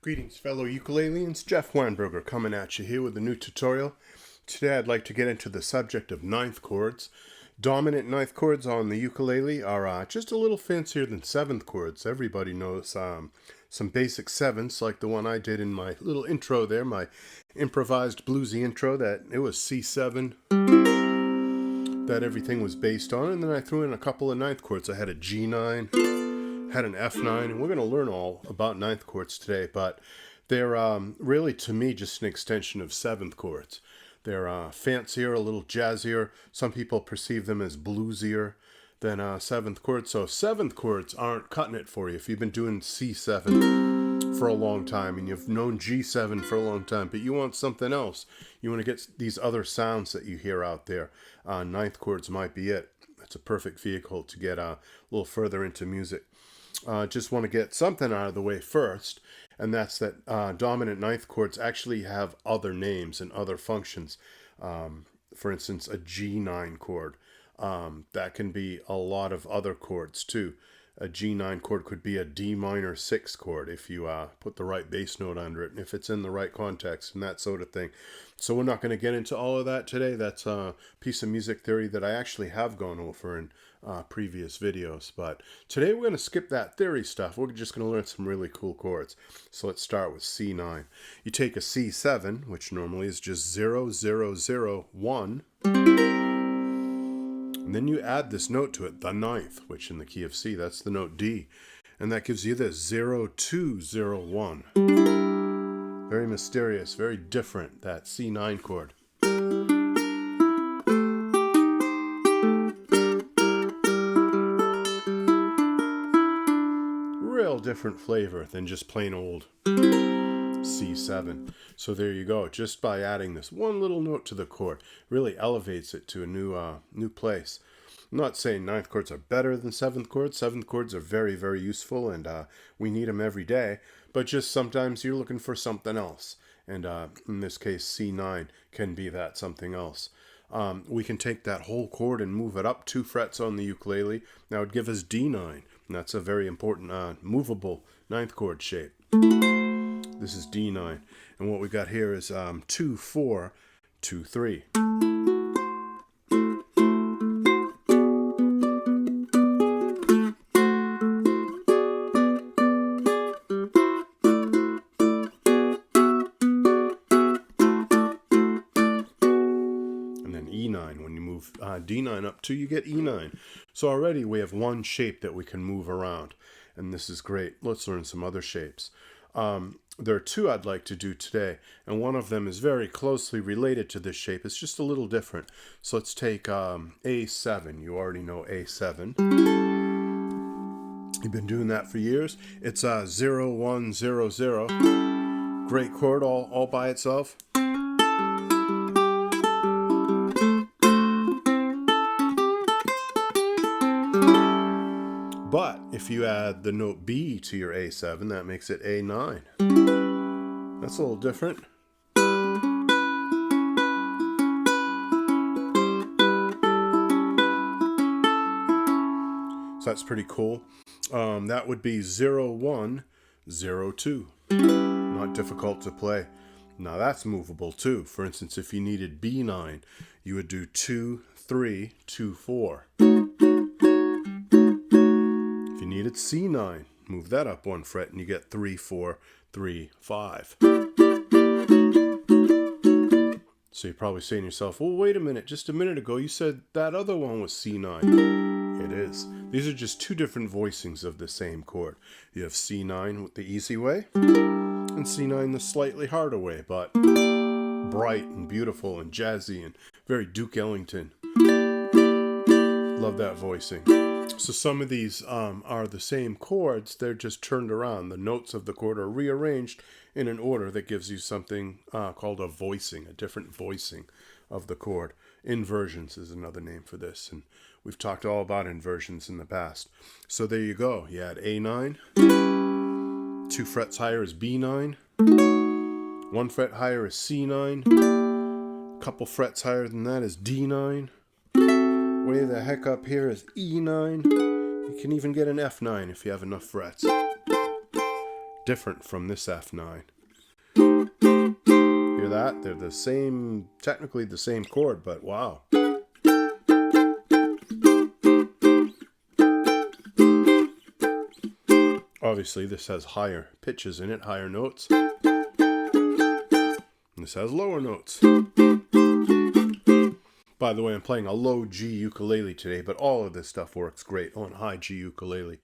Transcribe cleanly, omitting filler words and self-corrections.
Greetings fellow ukuleleans, Jeff Weinberger coming at you here with a new tutorial. Today I'd like to get into the subject of 9th chords. Dominant 9th chords on the ukulele are just a little fancier than 7th chords. Everybody knows some basic 7ths like the one I did in my little intro there, my improvised bluesy intro, that it was C7 that everything was based on, and then I threw in a couple of 9th chords. I had a G9, had an F9, and we're going to learn all about 9th chords today, but they're really, to me, just an extension of 7th chords. They're fancier, a little jazzier. Some people perceive them as bluesier than 7th chords. So 7th chords aren't cutting it for you. If you've been doing C7 for a long time and you've known G7 for a long time, but you want something else, you want to get these other sounds that you hear out there, 9th chords might be it. It's a perfect vehicle to get a little further into music. Just want to get something out of the way first, and that's that dominant 9th chords actually have other names and other functions. For instance, a G9 chord. That can be a lot of other chords too. A G9 chord could be a D minor 6 chord if you put the right bass note under it, and if it's in the right context and that sort of thing. So we're not going to get into all of that today. That's a piece of music theory that I actually have gone over in previous videos. But today we're going to skip that theory stuff. We're just going to learn some really cool chords. So let's start with C9. You take a C7, which normally is just 0, 0, 0, 1. And then you add this note to it, the 9th, which in the key of C, that's the note D. And that gives you this 0, 2, 0, 1. Very mysterious, very different, that C9 chord. Real different flavor than just plain old C7. So there you go. Just by adding this one little note to the chord, really elevates it to a new place. I'm not saying 9th chords are better than 7th chords. 7th chords are very, very useful, and we need them every day. But just sometimes you're looking for something else. And in this case, C9 can be that something else. We can take that whole chord and move it up 2 frets on the ukulele. That would give us D9. And that's a very important movable 9th chord shape. This is D9. And what we got here is 2, 4, 2, 3. E9. When you move D9 up 2, you get E9. So already we have one shape that we can move around, and this is great. Let's learn some other shapes. There are 2 I'd like to do today, and one of them is very closely related to this shape. It's just a little different. So let's take A7. You already know A7. You've been doing that for years. It's 0, 1, 0, 0. Great chord all by itself. But if you add the note B to your A7, that makes it A9. That's a little different. So that's pretty cool. That would be 0, 1, 0, 2. Not difficult to play. Now that's movable too. For instance, if you needed B9, you would do 2, 3, 2, 4. Needed C9, move that up 1 fret and you get 3, 4, 3, 5. So you're probably saying to yourself, well, wait a minute, just a minute ago you said that other one was C9. It is. These are just 2 different voicings of the same chord. You have C9 with the easy way and C9 the slightly harder way, but bright and beautiful and jazzy and very Duke Ellington. Love that voicing. So some of these are the same chords, they're just turned around. The notes of the chord are rearranged in an order that gives you something called a voicing, a different voicing of the chord. Inversions is another name for this, and we've talked all about inversions in the past. So there you go. You add A9, 2 frets higher is B9, 1 fret higher is C9, a couple frets higher than that is D9. Way the heck up here is E9. You can even get an F9 if you have enough frets. different from this F9. Hear that? They're the same, technically the same chord, but wow. Obviously, this has higher pitches in it, higher notes. And this has lower notes. By the way, I'm playing a low G ukulele today, but all of this stuff works great on high G ukulele.